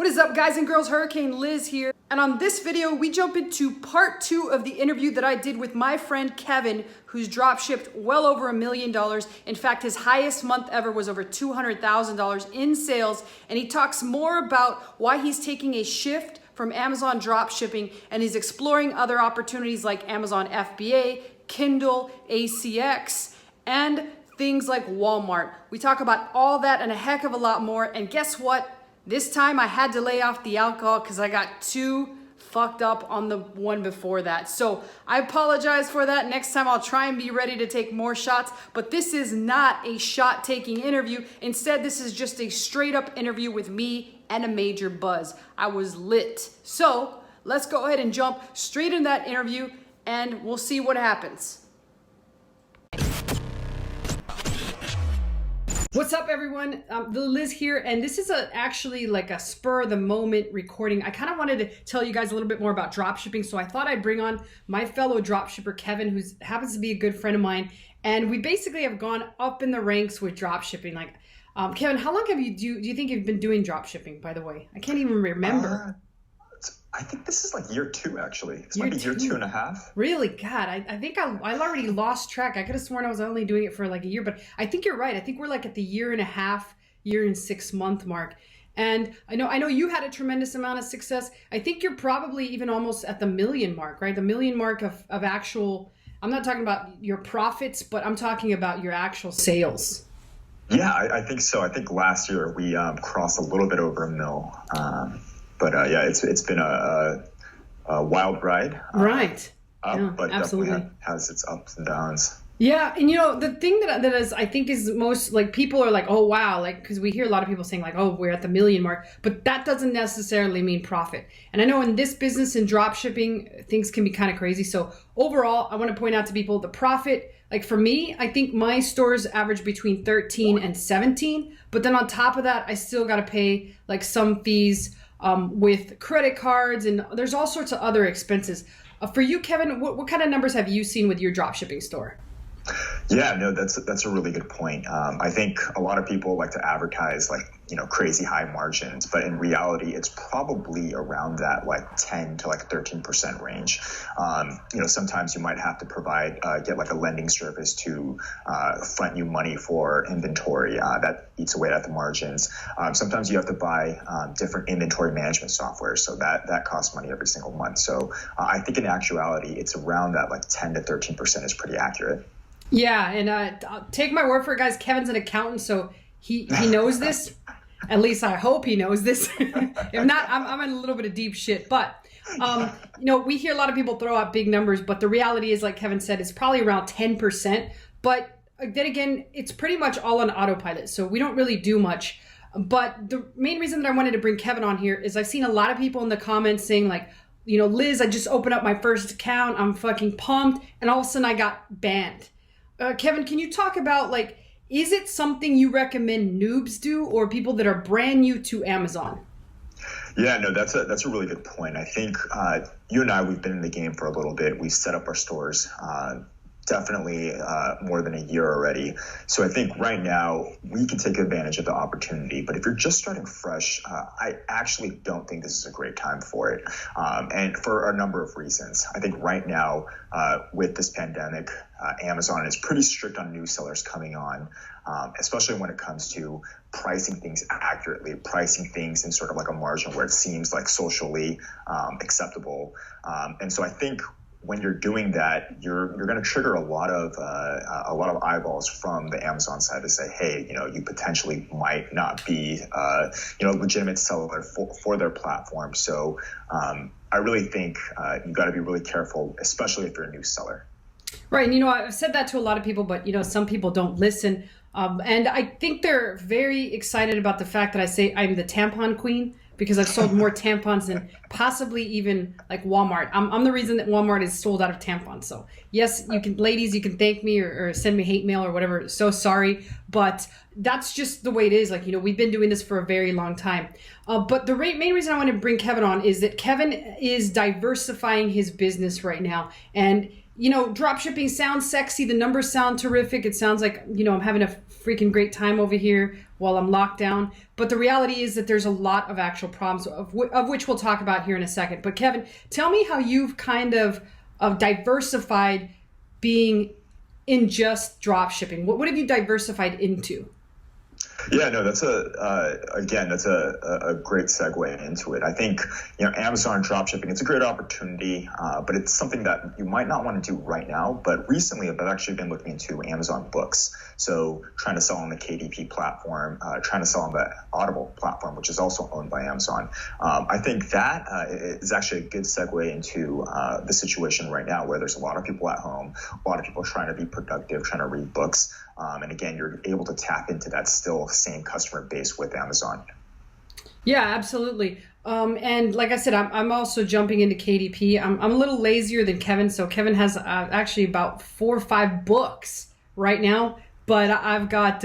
What is up, guys and girls? Hurricane Liz here. And on this video, we jump into part 2 of the interview that I did with my friend Kevin, who's drop shipped well over $1 million. In fact, his highest month ever was over $200,000 in sales. And he talks more about why he's taking a shift from Amazon drop shipping, and he's exploring other opportunities like Amazon FBA, Kindle, ACX, and things like Walmart. We talk about all that and a heck of a lot more. And guess what? This time I had to lay off the alcohol because I got too fucked up on the one before that. So I apologize for that. Next time I'll try and be ready to take more shots, but this is not a shot taking interview. Instead, this is just a straight up interview with me and a major buzz. I was lit. So let's go ahead and jump straight in that interview and we'll see what happens. What's up, everyone? Liz here, and this is actually like a spur of the moment recording. I kind of wanted to tell you guys a little bit more about dropshipping, so I thought I'd bring on my fellow dropshipper Kevin, who happens to be a good friend of mine, and we basically have gone up in the ranks with dropshipping. Like, Kevin, how long have do you think you've been doing dropshipping? By the way, I can't even remember. I think this is like year 2, actually. It's maybe year 2.5. Really? God, I think I already lost track. I could have sworn I was only doing it for like a year, but I think you're right. I think we're like at the 1.5 year and 6 month mark. And I know you had a tremendous amount of success. I think you're probably even almost at the million mark, right? The million mark of actual, I'm not talking about your profits, but I'm talking about your actual sales. Yeah, I think so. I think last year we crossed a little bit over $1 million. But yeah, it's been a wild ride. Right. But absolutely definitely has its ups and downs. Yeah, and you know, the thing that is, I think is most, like, people are like, oh wow, like, because we hear a lot of people saying like, oh, we're at the million mark, but that doesn't necessarily mean profit. And I know in this business, in drop shipping, things can be kind of crazy. So overall, I want to point out to people the profit. Like for me, I think my stores average between 13 and 17, but then on top of that, I still got to pay like some fees with credit cards, and there's all sorts of other expenses. For you, Kevin, what kind of numbers have you seen with your dropshipping store? Yeah, no, that's a really good point. I think a lot of people like to advertise like, crazy high margins, but in reality, it's probably around that like 10 to like 13% range. Sometimes you might have to get like a lending service to front you money for inventory. That eats away at the margins. Sometimes you have to buy different inventory management software, so that costs money every single month. So I think in actuality, it's around that like 10 to 13% is pretty accurate. Yeah, and take my word for it, guys. Kevin's an accountant, so he knows this. At least I hope he knows this. If not, I'm in a little bit of deep shit. But we hear a lot of people throw out big numbers, but the reality is, like Kevin said, it's probably around 10%. But then again, it's pretty much all on autopilot, so we don't really do much. But the main reason that I wanted to bring Kevin on here is I've seen a lot of people in the comments saying like, Liz, I just opened up my first account. I'm fucking pumped, and all of a sudden I got banned. Kevin, can you talk about, like, is it something you recommend noobs do or people that are brand new to Amazon? Yeah, no, that's a really good point. I think you and I, we've been in the game for a little bit. We've set up our stores definitely more than a year already. So I think right now we can take advantage of the opportunity. But if you're just starting fresh, I actually don't think this is a great time for it. And for a number of reasons. I think right now with this pandemic, Amazon is pretty strict on new sellers coming on, especially when it comes to pricing things accurately, pricing things in sort of like a margin where it seems like socially acceptable. And so I think when you're doing that, you're going to trigger a lot of eyeballs from the Amazon side to say, hey, you potentially might not be a legitimate seller for their platform. So I really think you got to be really careful, especially if you're a new seller. Right. And, I've said that to a lot of people, but, some people don't listen. And I think they're very excited about the fact that I say I'm the tampon queen, because I've sold more tampons than possibly even like Walmart. I'm the reason that Walmart is sold out of tampons. So yes, ladies, you can thank me or send me hate mail or whatever. So sorry, but that's just the way it is. Like, we've been doing this for a very long time. But the main reason I want to bring Kevin on is that Kevin is diversifying his business right now. And dropshipping sounds sexy. The numbers sound terrific. It sounds like, I'm having a freaking great time over here while I'm locked down. But the reality is that there's a lot of actual problems, of which we'll talk about here in a second. But Kevin, tell me how you've kind of diversified being in just drop shipping. What have you diversified into? Yeah, no, that's a great segue into it. I think, Amazon dropshipping, it's a great opportunity, but it's something that you might not want to do right now. But recently, I've actually been looking into Amazon books. So trying to sell on the KDP platform, trying to sell on the Audible platform, which is also owned by Amazon. I think that is actually a good segue into the situation right now where there's a lot of people at home, a lot of people trying to be productive, trying to read books. And again, you're able to tap into that still same customer base with Amazon. Yeah, absolutely. And like I said, I'm also jumping into KDP. I'm a little lazier than Kevin. So Kevin has actually about 4 or 5 books right now, but I've got,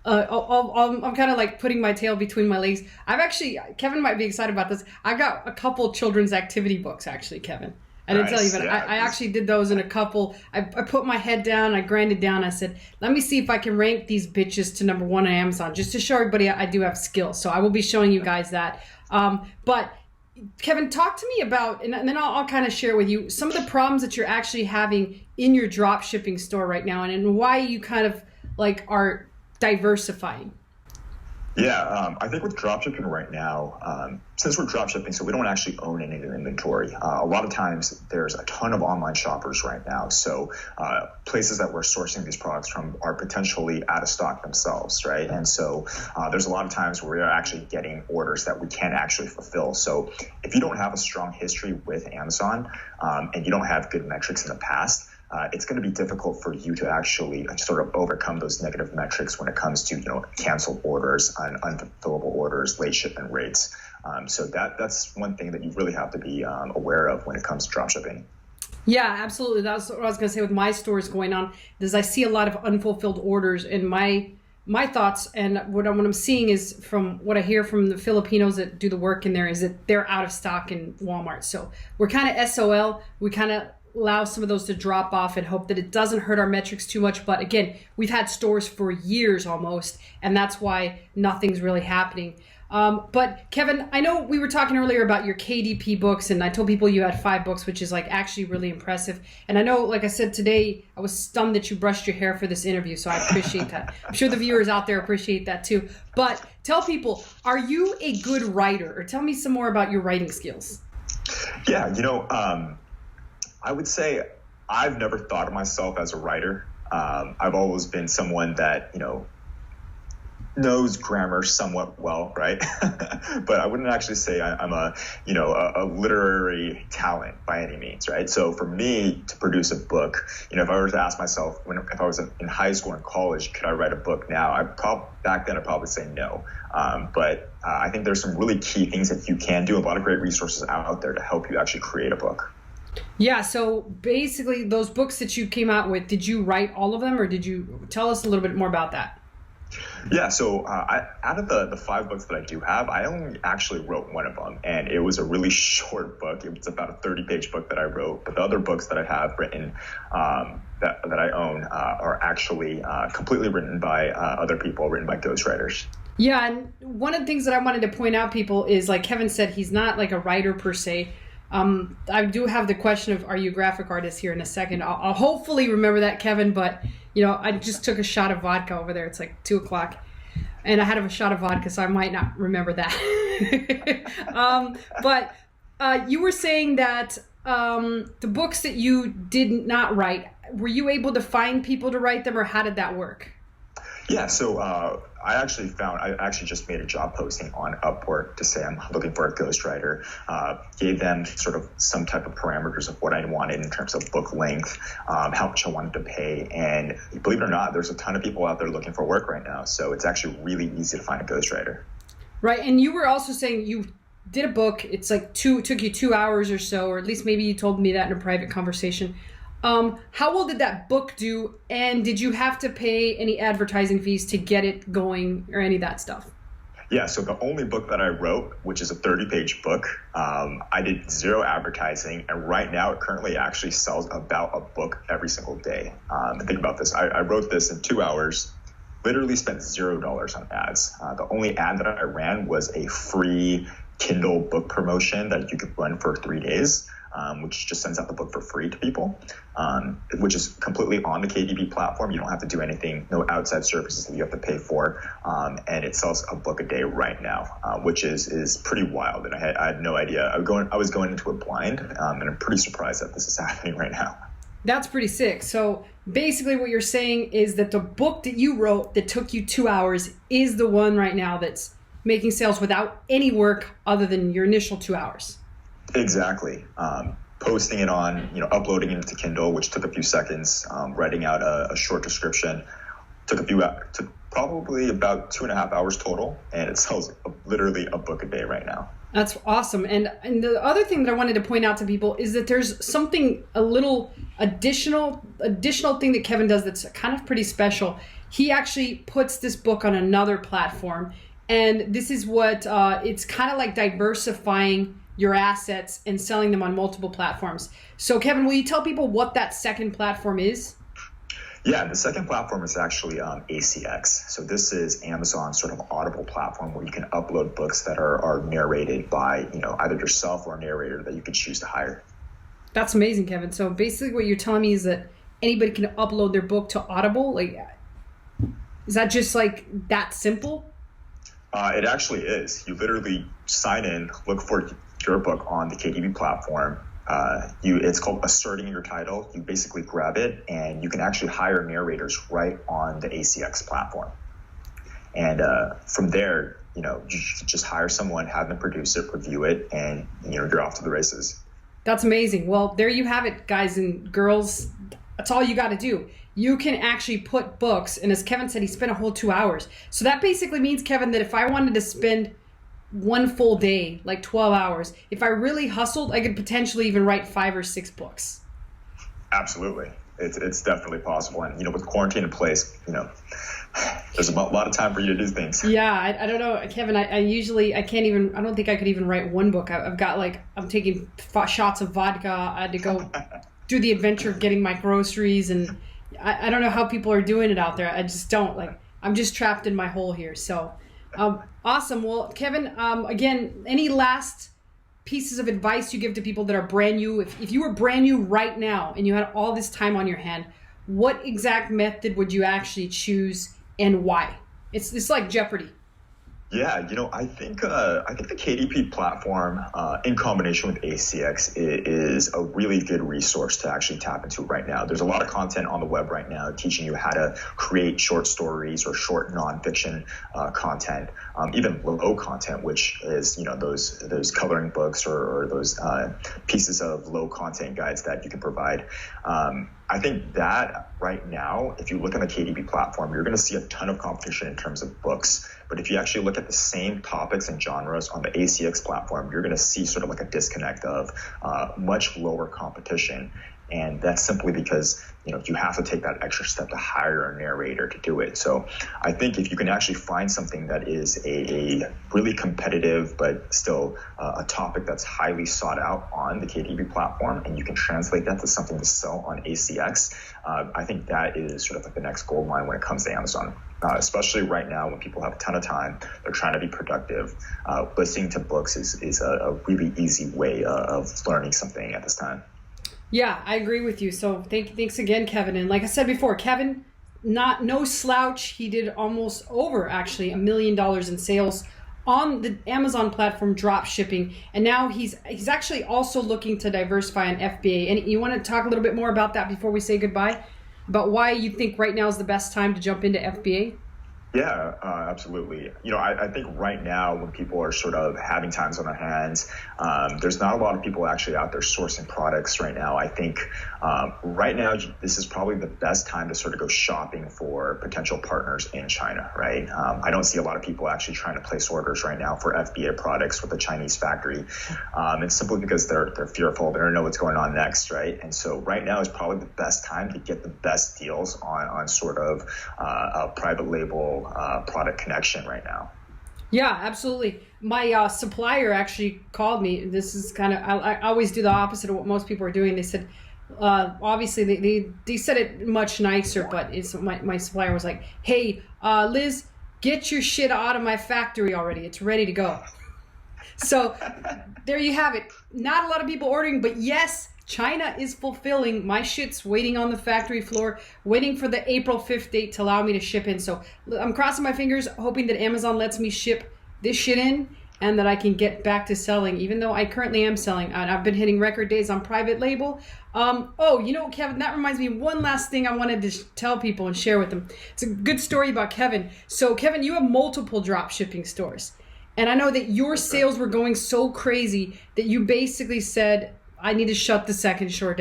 I'm kind of like putting my tail between my legs. Kevin might be excited about this. I've got a couple children's activity books, actually, Kevin. I didn't tell you, but I actually did those in a couple. I put my head down, I grinded down. I said, let me see if I can rank these bitches to number 1 on Amazon, just to show everybody I do have skills. So I will be showing you guys that. But Kevin, talk to me about, and then I'll kind of share with you some of the problems that you're actually having in your drop shipping store right now, and why you kind of like are diversifying. Yeah, I think with dropshipping right now, since we're dropshipping, so we don't actually own any of the inventory. A lot of times there's a ton of online shoppers right now. So places that we're sourcing these products from are potentially out of stock themselves, right? And so there's a lot of times where we're actually getting orders that we can't actually fulfill. So if you don't have a strong history with Amazon and you don't have good metrics in the past, it's going to be difficult for you to actually sort of overcome those negative metrics when it comes to, canceled orders, unfulfillable orders, late shipment rates. So that's one thing that you really have to be aware of when it comes to dropshipping. Yeah, absolutely. That's what I was going to say with my stores going on, is I see a lot of unfulfilled orders, and my thoughts and what I'm seeing is, from what I hear from the Filipinos that do the work in there, is that they're out of stock in Walmart. So we're kind of SOL. We kind of allow some of those to drop off and hope that it doesn't hurt our metrics too much. But again, we've had stores for years almost, and that's why nothing's really happening. But Kevin, I know we were talking earlier about your KDP books, and I told people you had 5 books, which is like actually really impressive. And I know, like I said today, I was stunned that you brushed your hair for this interview, so I appreciate that. I'm sure the viewers out there appreciate that too. But tell people, are you a good writer? Or tell me some more about your writing skills. Yeah, I would say I've never thought of myself as a writer. I've always been someone that, knows grammar somewhat well, right? But I wouldn't actually say I'm a literary talent by any means, right? So for me to produce a book, if I were to ask myself if I was in high school and college, could I write a book now? Back then I'd probably say no. But I think there's some really key things that you can do, a lot of great resources out there to help you actually create a book. Yeah, so basically those books that you came out with, did you write all of them, or did you tell us a little bit more about that? Yeah, so out of the 5 books that I do have, I only actually wrote one of them, and it was a really short book. It was about a 30-page book that I wrote, but the other books that I have written that I own are actually completely written by other people, written by ghostwriters. Yeah, and one of the things that I wanted to point out, people, is like Kevin said, he's not like a writer per se. I do have the question of, are you a graphic artist, here in a second. I'll hopefully remember that, Kevin, but I just took a shot of vodka over there. It's like 2:00 and I had a shot of vodka, so I might not remember that. But you were saying that the books that you did not write, were you able to find people to write them, or how did that work? Yeah, so I actually just made a job posting on Upwork to say I'm looking for a ghostwriter, gave them sort of some type of parameters of what I wanted in terms of book length, how much I wanted to pay. And believe it or not, there's a ton of people out there looking for work right now. So it's actually really easy to find a ghostwriter. Right. And you were also saying you did a book. It's like took you 2 hours or so, or at least maybe you told me that in a private conversation. How well did that book do, and did you have to pay any advertising fees to get it going, or any of that stuff? Yeah, so the only book that I wrote, which is a 30-page book, I did 0 advertising, and right now it currently actually sells about a book every single day. Think about this. I wrote this in 2 hours, literally spent $0 on ads. The only ad that I ran was a free Kindle book promotion that you could run for 3 days, which just sends out the book for free to people, which is completely on the KDP platform. You don't have to do anything, no outside services that you have to pay for, and it sells a book a day right now, which is pretty wild. And I had no idea. I was going into it blind, and I'm pretty surprised that this is happening right now. That's pretty sick. So basically what you're saying is that the book that you wrote that took you 2 hours is the one right now that's making sales without any work other than your initial 2 hours. Exactly. Posting it on, uploading it to Kindle, which took a few seconds, writing out a short description, took probably about 2.5 hours total, and it sells literally a book a day right now. That's awesome. And the other thing that I wanted to point out to people is that there's something, a little additional thing that Kevin does that's kind of pretty special. He actually puts this book on another platform, and this is what it's kind of like diversifying your assets and selling them on multiple platforms. So Kevin, will you tell people what that second platform is? Yeah, the second platform is actually ACX. So this is Amazon's sort of Audible platform where you can upload books that are narrated by, either yourself or a narrator that you can choose to hire. That's amazing, Kevin. So basically what you're telling me is that anybody can upload their book to Audible? Is that just that simple? It actually is. You literally sign in, look for your book on the KDP platform. It's called asserting your title. You basically grab it, and you can actually hire narrators right on the ACX platform. And from there, you just hire someone, have them produce it, review it, and you're off to the races. That's amazing. Well, there you have it, guys and girls. That's all you got to do. You can actually put books, and as Kevin said, he spent a whole 2 hours. So that basically means, Kevin, that if I wanted to spend one full day, 12 hours, if I really hustled, I could potentially even write 5 or 6 books. Absolutely. It's definitely possible. And, with quarantine in place, there's a lot of time for you to do things. Yeah, I don't know, Kevin, I don't think I could even write one book. I've got I'm taking shots of vodka. I had to go do the adventure of getting my groceries, and I don't know how people are doing it out there. I just don't. I'm just trapped in my hole here. So awesome. Well, Kevin, again, any last pieces of advice you give to people that are brand new? If you were brand new right now and you had all this time on your hand, what exact method would you actually choose and why? It's like Jeopardy. Yeah, I think the KDP platform, in combination with ACX, is a really good resource to actually tap into right now. There's a lot of content on the web right now teaching you how to create short stories or short nonfiction content, even low content, which is those coloring books or those pieces of low content guides that you can provide. I think that right now, if you look on the KDP platform, you're going to see a ton of competition in terms of books. But if you actually look at the same topics and genres on the ACX platform, you're going to see sort of a disconnect of much lower competition. And that's simply because, you have to take that extra step to hire a narrator to do it. So I think if you can actually find something that is a really competitive, but still a topic that's highly sought out on the KDP platform, and you can translate that to something to sell on ACX, I think that is sort of the next gold mine when it comes to Amazon. Especially right now when people have a ton of time, they're trying to be productive. Listening to books is a really easy way of learning something at this time. Yeah, I agree with you. So thanks again, Kevin. And like I said before, Kevin, no slouch. He did almost over actually $1 million in sales on the Amazon platform Dropshipping. And now he's actually also looking to diversify on FBA. And you want to talk a little bit more about that before we say goodbye? About why you think right now is the best time to jump into FBA? Yeah, absolutely. I think right now when people are sort of having times on their hands, there's not a lot of people actually out there sourcing products right now. I think right now this is probably the best time to sort of go shopping for potential partners in China, right? I don't see a lot of people actually trying to place orders right now for FBA products with a Chinese factory. It's simply because they're fearful. They don't know what's going on next, right? And so right now is probably the best time to get the best deals on sort of a private label product connection right now. Yeah, absolutely. My supplier actually called me. This is kind of, I always do the opposite of what most people are doing. They said, Obviously they said it much nicer, but my supplier was like, hey, Liz, get your shit out of my factory already. It's ready to go. So there you have it. Not a lot of people ordering, but yes, China is fulfilling. My shit's waiting on the factory floor, waiting for the April 5th date to allow me to ship in. So I'm crossing my fingers, hoping that Amazon lets me ship this shit in and that I can get back to selling, even though I currently am selling. I've been hitting record days on private label. Oh, you know, Kevin, that reminds me of one last thing I wanted to tell people and share with them. It's a good story about Kevin. So Kevin, you have multiple drop shipping stores. And I know that your sales were going so crazy that you basically said, I need to shut the second store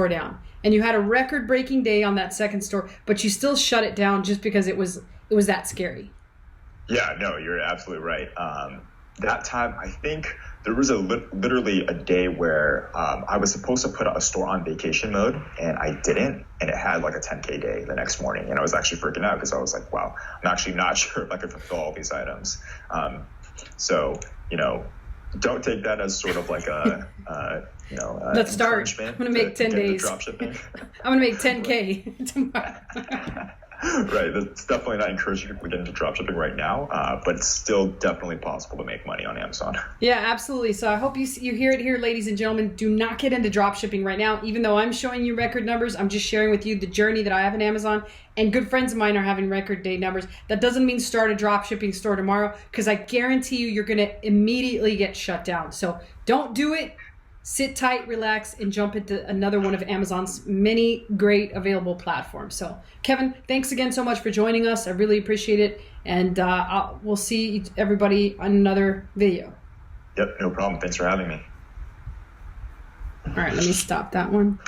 down. And you had a record-breaking day on that second store, but you still shut it down just because it was that scary. Yeah, no, you're absolutely right. That time, I think there was literally a day where I was supposed to put a store on vacation mode, and I didn't, and it had like a 10K day the next morning. And I was actually freaking out because I was like, wow, I'm actually not sure if I can fulfill all these items. So, you know, don't take that as sort of like let's start. I'm going to make 10 days. I'm going to make 10K tomorrow. Right. That's definitely not encouraging people to get into dropshipping right now, but it's still definitely possible to make money on Amazon. Yeah, absolutely. So I hope you hear it here, ladies and gentlemen. Do not get into dropshipping right now. Even though I'm showing you record numbers, I'm just sharing with you the journey that I have in Amazon. And good friends of mine are having record day numbers. That doesn't mean start a dropshipping store tomorrow, because I guarantee you're going to immediately get shut down. So don't do it. Sit tight, relax, and jump into another one of Amazon's many great available platforms. So, Kevin, thanks again so much for joining us. I really appreciate it. And we'll see everybody on another video. Yep, no problem. Thanks for having me. All right, let me stop that one.